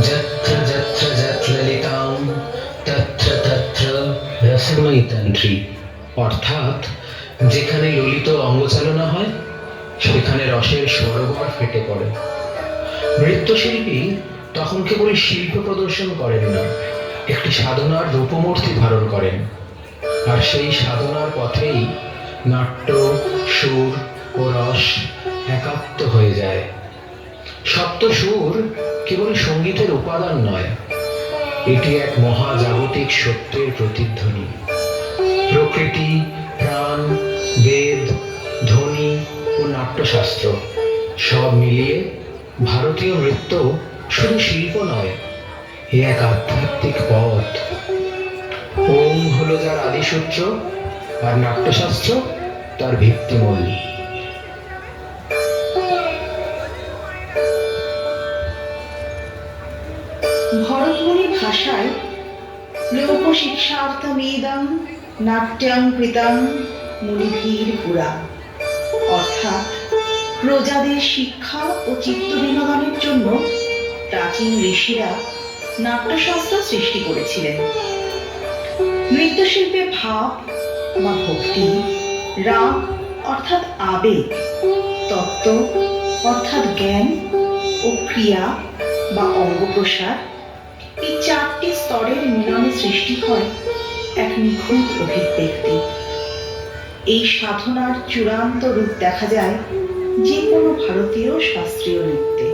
যত্র যত্র যৎললিতাং তত্র তত্র রসময়ীতন্ত্রী, অর্থাৎ যেখানে ললিত অঙ্গচালনা হয় সেখানে রসের সরোবর ফেটে পড়ে। নৃত্যশিল্পী তখন কেবল শিল্প প্রদর্শন করেন না, একটি সাধনার রূপমূর্তি ধারণ করেন। আর সেই সাধনার পথেই নাট্য, সুর ও রস একাত্ম হয়ে যায়। সপ্ত সুর কেবল সঙ্গীতের উপাদান নয়, এটি এক মহাজাগতিক সত্যের প্রতিধ্বনি। প্রকৃতি, প্রাণ, বেদ, ধ্বনি ও নাট্যশাস্ত্র সব মিলিয়ে ভারতীয় নৃত্য শুধু শিল্প নয়, এ এক আধ্যাত্মিক পথ। ওম হলো যার আদিসূত্র, আর নাট্যশাস্ত্র তার ভিত্তিমূল। ভরতমুনি ভাষায় লোকশিক্ষার্থমেদং নাট্যং কৃতং মুনিভির পুরা, অর্থাৎ প্রজাদের শিক্ষা ও চিত্ত বিনোদনের জন্য প্রাচীন ঋষিরা নাট্যশাস্ত্র সৃষ্টি করেছিলেন। নৃত্যশিল্পে ভাব বা ভক্তি, রাগ অর্থাৎ আবেগ, তত্ত্ব অর্থাৎ জ্ঞান ও ক্রিয়া বা অঙ্গপ্রসার, এই চারটি স্তরের মিলনে সৃষ্টি হয় এক নিখুঁত অভিব্যক্তি। এই সাধনার চূড়ান্ত রূপ দেখা যায় যে কোনো ভারতীয় শাস্ত্রীয় নৃত্যে।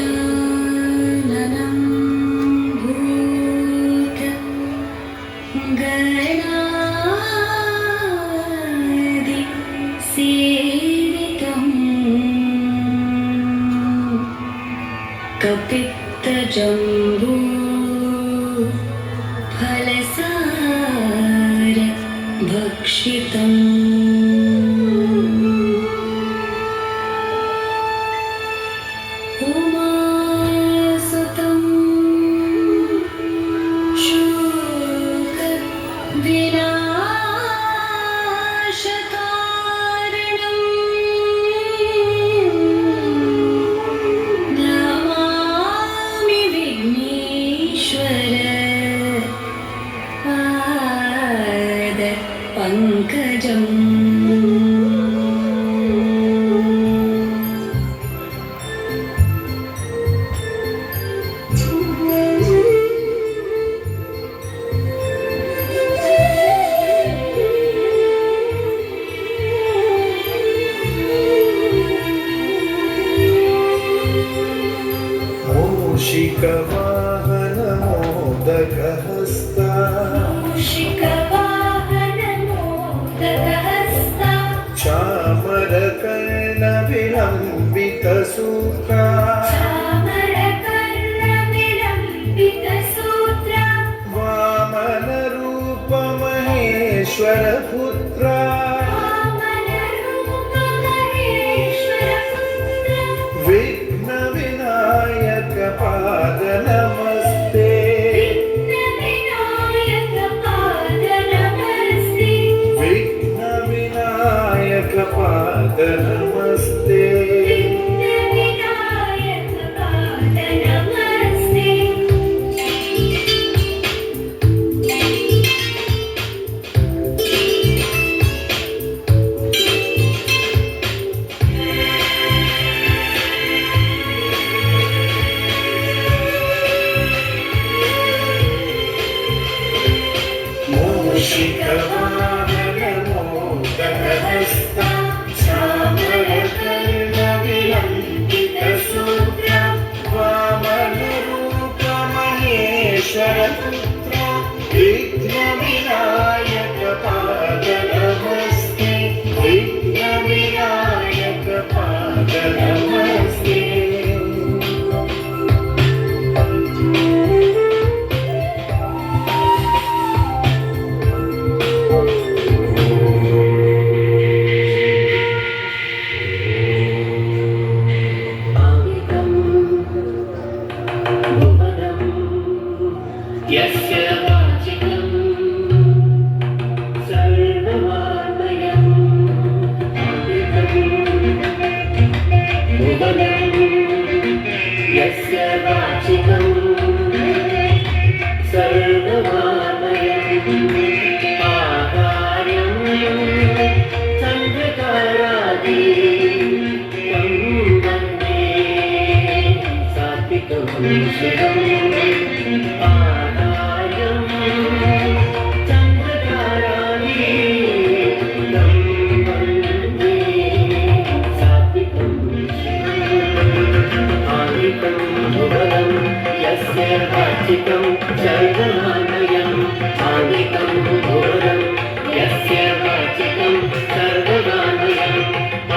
गजाननं भूतगणादिसेवितं कपित्तजम्बू फलसार भक्षितम् मूषिकवाहनमोदकहस्ता चामरकर्णविलम्बितसूत्रा वामनरूपमहेश्वरपुत्रा विघ्नविनायकपाद नमस्ते विघ्नविनायकपाद नमस्ते मूषिकवाहनमोदकहस्ता चामरकर्णविलम्बितसूत्रा यस्य वाचिकं सर्वमामयम् आहार्यं चन्द्रकारादि तं वन्दे सात्विकं शिवम् आहार्यं चन्द्रकारादि तं वन्दे सात्विकं शिवम् आदितं भुवनं यस्य वाचिकं सर्वमामयम् आदितं भुवनं यस्य वाचिकं सर्वमामयम्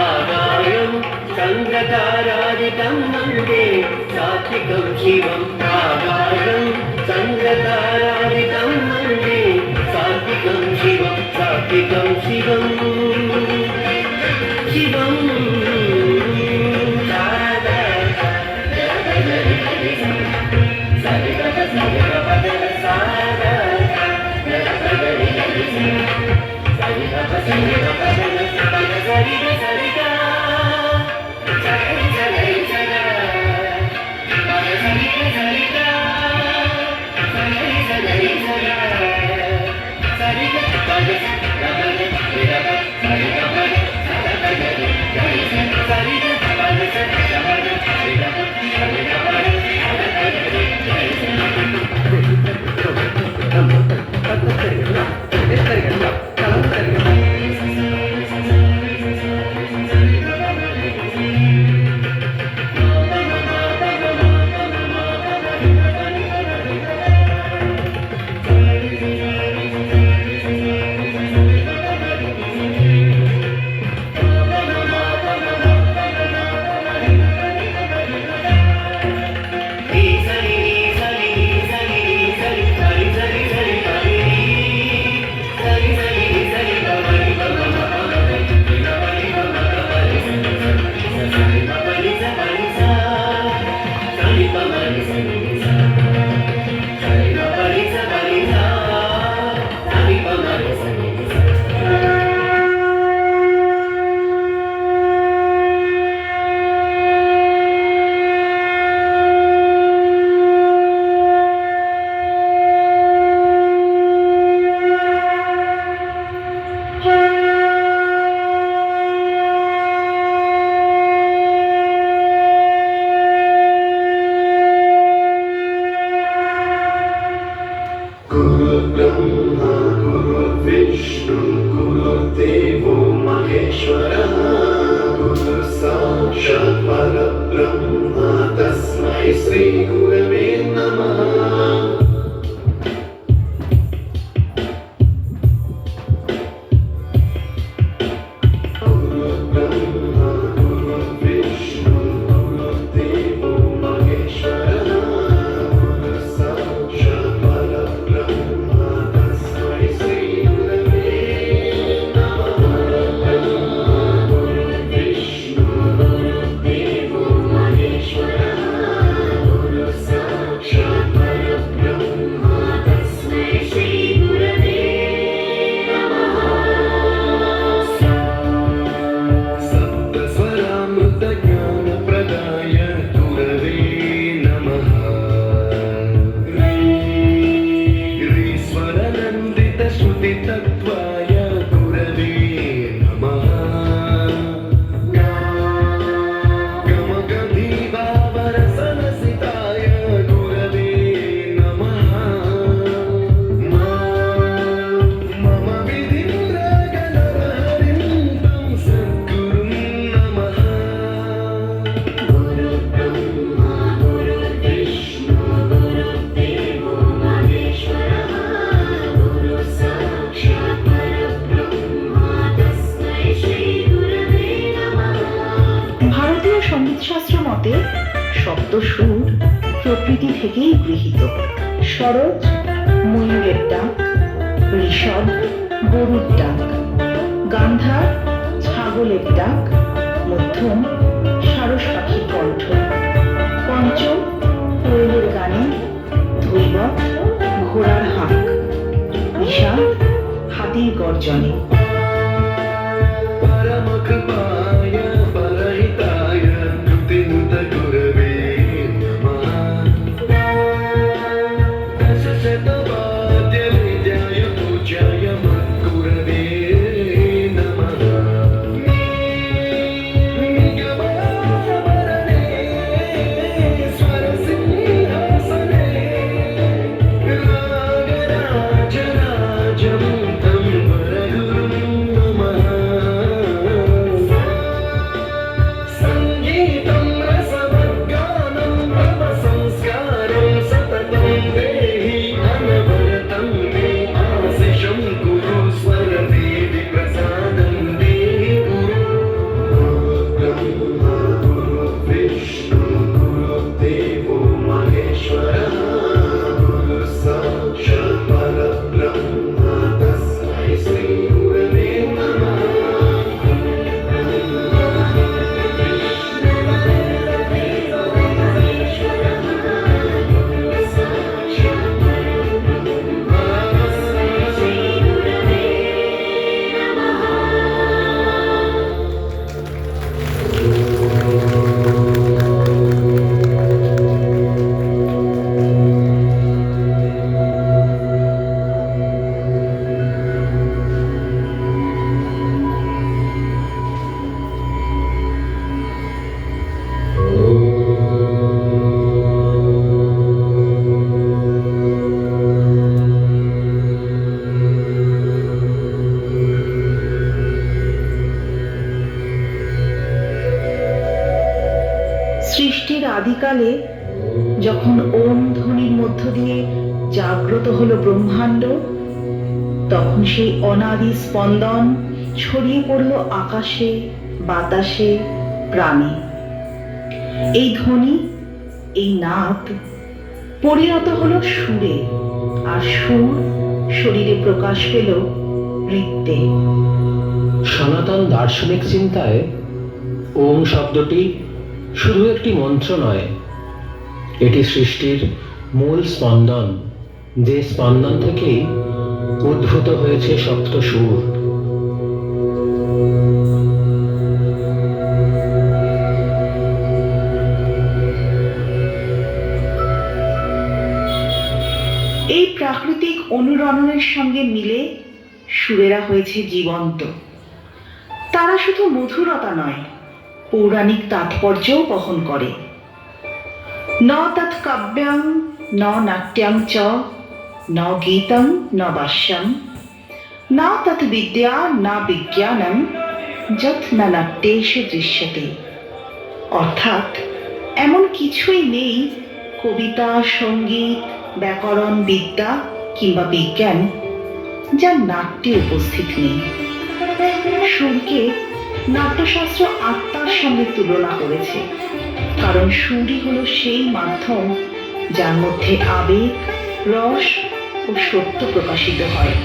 आहार्यं चन्द्रतारादितं वन्दे सात्विकं शिवम् आहार्यं चन्द्रतारादितं वन्दे सात्विकं शिवं सात्विकं शिवम् शिवम् गुरुर्ब्रह्मा गुरुर्विष्णु गुरुर्देवो महेश्वरः गुरुः साक्षात् परब्रह्म तस्मै श्रीगुरवे नमः সঙ্গীতশাস্ত্র মতে সপ্তসুর প্রকৃতি থেকেই গৃহীত। সরোজ ময়ূরের ডাক, ঋষভ গরুর ডাক, গান্ধার ছাগলের ডাক, মধ্যম সারস পাখির কণ্ঠ, পঞ্চম কোয়েলের গানে, ধৈবত ঘোড়ার হাঁক, ঈশা হাতির গর্জনে। परमकृपाय परहिताय नुतिनुत गुरवे সৃষ্টির আদিকালে যখন ওম ধ্বনির মধ্য দিয়ে জাগ্রত হলো ব্রহ্মাণ্ড, তখন সেই অনাদি স্পন্দন ছড়িয়ে পড়ল আকাশে, বাতাসে, প্রাণে। এই ধ্বনি, এই নাদ পরিণত হলো সুরে, আর সুর শরীরে প্রকাশ পেল নৃত্যে। সনাতন দার্শনিক চিন্তায় ওম শব্দটি শুধু একটি মন্ত্র নয়, এটি সৃষ্টির মূল স্পন্দন, যে স্পন্দন থেকেই উদ্ভূত হয়েছে সপ্ত সুর। এই প্রাকৃতিক অনুরণনের সঙ্গে মিলে সুরেরা হয়েছে জীবন্ত। তারা শুধু মধুরতা নয়, পৌরাণিক তাৎপর্যও বহন করে। ন তৎ কাব্যাং ন নাট্যাং চ ন গীতং ন বাস্যং না তৎ বিদ্যা না বিজ্ঞানং যৎ না নাট্যেষু দৃশ্যতে। অর্থাৎ এমন কিছুই নেই কবিতা, সঙ্গীত, ব্যাকরণ, বিদ্যা কিংবা বিজ্ঞান যা নাট্যে উপস্থিত নেই। সুরকে নাট্যশাস্ত্র আত্মার সঙ্গে তুলনা করেছে, কারণ সুরই হলো সেই মাধ্যম যার মধ্যে আবেগ, রস ও সত্য প্রকাশিত হয়।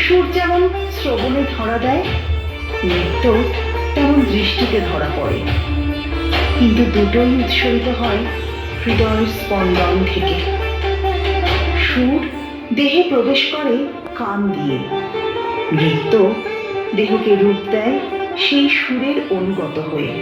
সুর যেমন শ্রবণে ধরা দেয়, নৃত্য তেমন দৃষ্টিতে ধরা পড়ে, কিন্তু দুটোই উৎসরিত হয় হৃদয়ের স্পন্দন থেকে। সুর দেহে প্রবেশ করে কান দিয়ে, নৃত্য দেহকে রূপ দেয় সেই সুরের অনুগত হয়ে।